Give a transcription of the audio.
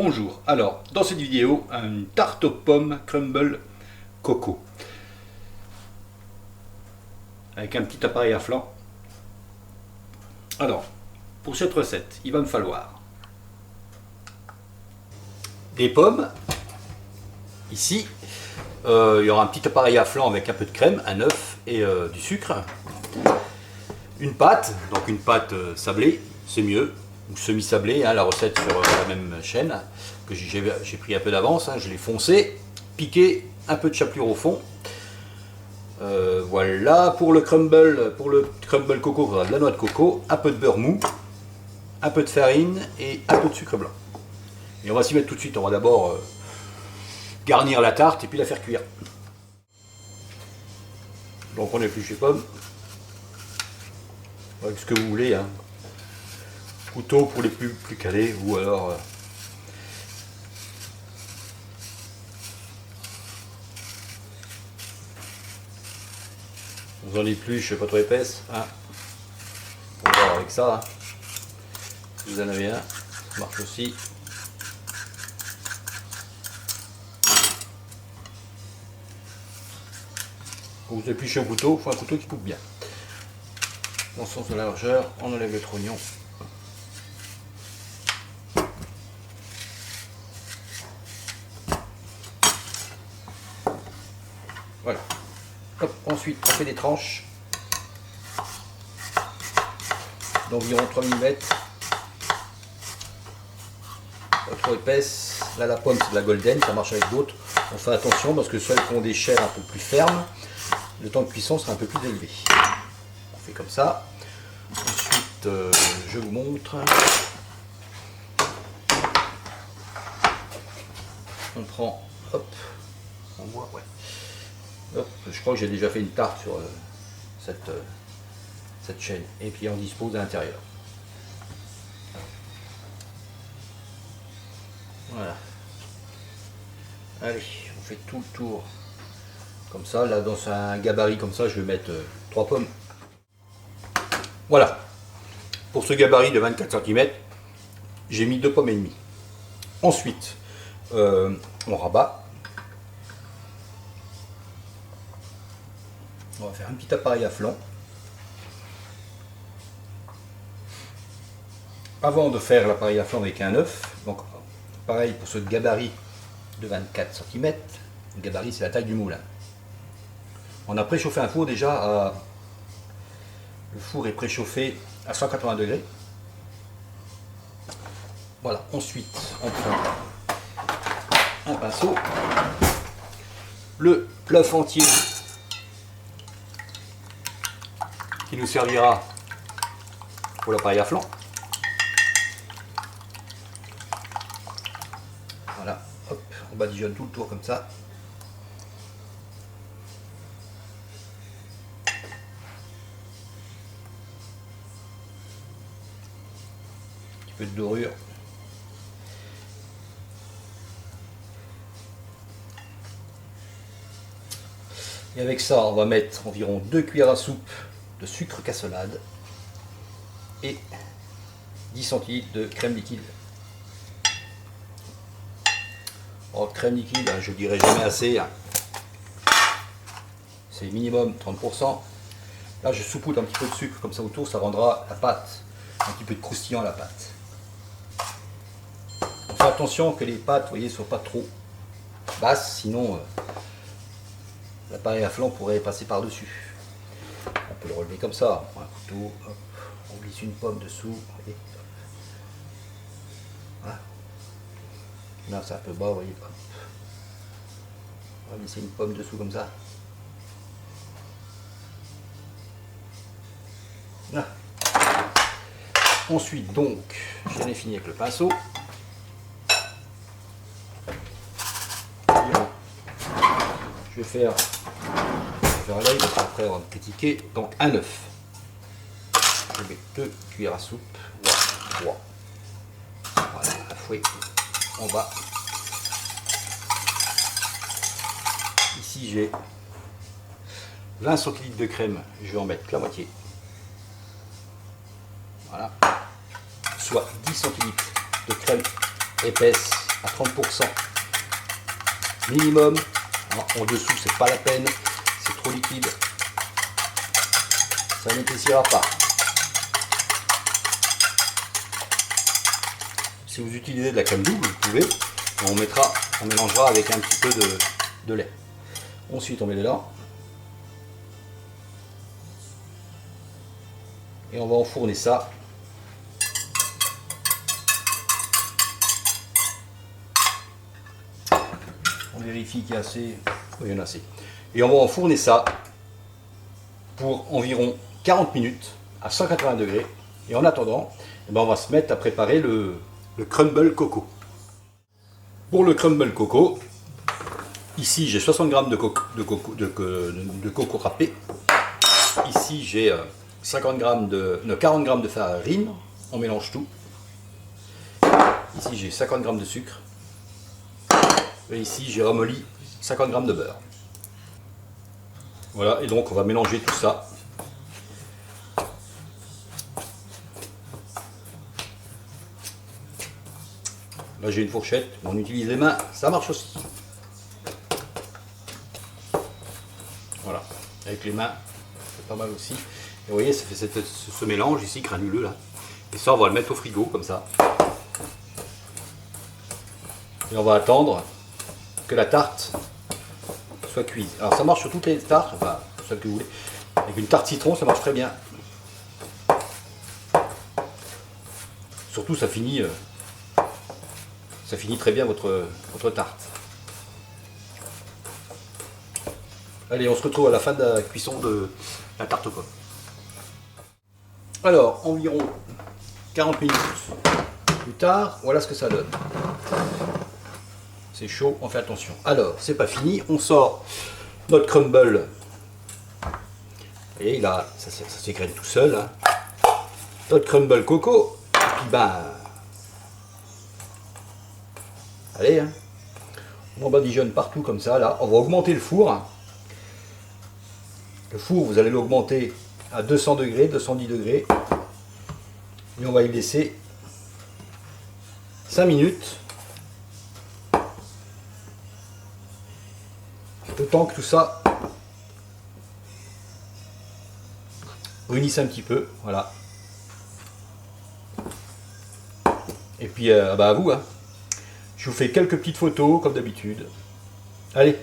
Bonjour, alors dans cette vidéo, une tarte aux pommes crumble coco avec un petit appareil à flanc. Alors, pour cette recette, il va me falloir des pommes, ici, il y aura un petit appareil à flanc avec un peu de crème, un œuf et du sucre, une pâte, donc une pâte sablée, c'est mieux, ou semi-sablée, hein, la recette sur la même chaîne, que j'ai pris un peu d'avance, hein, je l'ai foncé, piqué, un peu de chapelure au fond. Voilà, pour le crumble coco, il faudra de la noix de coco, un peu de beurre mou, un peu de farine et un peu de sucre blanc. Et on va s'y mettre tout de suite, on va d'abord garnir la tarte et puis la faire cuire. Donc on épluche les pommes, avec ce que vous voulez, hein. Couteau pour les plus calés, ou alors on en épluche pas trop épaisse, hein. On va voir avec ça, hein. Si vous en avez un, ça marche aussi. Quand vous épluchez au couteau, il faut un couteau qui coupe bien. Dans le sens de la largeur, on enlève le trognon. Voilà. Hop, ensuite, on fait des tranches d'environ 3 mm. Pas trop épaisse. Là, la pomme, c'est de la golden, ça marche avec d'autres. On fait attention parce que celles qui ont des chairs un peu plus fermes, le temps de cuisson sera un peu plus élevé. On fait comme ça. Ensuite, je vous montre. On prend, hop, on voit, ouais. Hop, je crois que j'ai déjà fait une tarte sur cette chaîne. Et puis on dispose à l'intérieur. Voilà. Allez, on fait tout le tour. Comme ça, là dans un gabarit comme ça, je vais mettre 3 pommes. Voilà. Pour ce gabarit de 24 cm, j'ai mis 2 pommes et demie. Ensuite, on rabat. On va faire un petit appareil à flanc. Avant de faire l'appareil à flanc avec un œuf, donc pareil pour ce gabarit de 24 cm, le gabarit c'est la taille du moule. On a préchauffé un four déjà, le four est préchauffé à 180 degrés. Voilà, ensuite on prend un pinceau, le l'œuf entier qui nous servira pour l'appareil à flanc. Voilà, hop, on badigeonne tout le tour comme ça. Un petit peu de dorure. Et avec ça, on va mettre environ 2 cuillères à soupe de sucre cassonade et 10 centilitres de crème liquide. Oh, crème liquide, je dirais jamais assez, hein. C'est minimum 30%. Là, je saupoudre un petit peu de sucre comme ça autour, ça rendra la pâte un petit peu de croustillant à la pâte. On fait attention que les pâtes, vous voyez, ne soient pas trop basses, sinon l'appareil à flanc pourrait passer par-dessus. On peut le relever comme ça, on prend un couteau, hop, on glisse une pomme dessous. Et voilà. Là c'est un peu bas, vous voyez. Hop. On va glisser une pomme dessous comme ça. Là. Ensuite donc, j'en ai fini avec le pinceau. Je vais faire à l'œil, parce qu'après on va me critiquer. Donc un œuf. Je mets 2 cuillères à soupe, voire 3. Voilà, à fouet. On va. Ici j'ai 20 centilitres de crème, je vais en mettre la moitié. Voilà. Soit 10 centilitres de crème épaisse à 30% minimum. Alors, en dessous, c'est pas la peine, c'est trop liquide. Ça n'épaissira pas. Si vous utilisez de la crème double, vous pouvez. On mélangera avec un petit peu de lait. Ensuite, on met dedans. Et on va enfourner ça. On vérifie qu'il y a assez. Oui, il y en a assez. Et on va enfourner ça pour environ 40 minutes à 180 degrés. Et en attendant, eh ben, on va se mettre à préparer le crumble coco. Pour le crumble coco, ici j'ai 60 g de coco râpé. Ici j'ai 40 g de farine. On mélange tout. Ici j'ai 50 g de sucre. Et ici j'ai ramolli 50 g de beurre. Voilà, et donc on va mélanger tout ça. Là j'ai une fourchette, on utilise les mains, ça marche aussi. Voilà, avec les mains, c'est pas mal aussi. Et vous voyez, ça fait ce mélange ici, granuleux là. Et ça, on va le mettre au frigo, comme ça. Et on va attendre que la tarte soit cuite. Alors ça marche sur toutes les tartes, enfin, celles que vous voulez. Avec une tarte citron, ça marche très bien. Surtout, ça finit très bien votre tarte. Allez, on se retrouve à la fin de la cuisson de la tarte aux pommes. Alors, environ 40 minutes plus tard, voilà ce que ça donne. C'est chaud, on fait attention. Alors, c'est pas fini, on sort notre crumble. Et là, ça s'égrène tout seul. Hein. Notre crumble coco. Et puis ben, allez, hein. On badigeonne partout comme ça. Là, on va augmenter le four. Le four, vous allez l'augmenter à 200 degrés, 210 degrés. Et on va y laisser 5 minutes. Le temps que tout ça brunisse un petit peu. Voilà. Et puis, bah à vous. Hein. Je vous fais quelques petites photos comme d'habitude. Allez,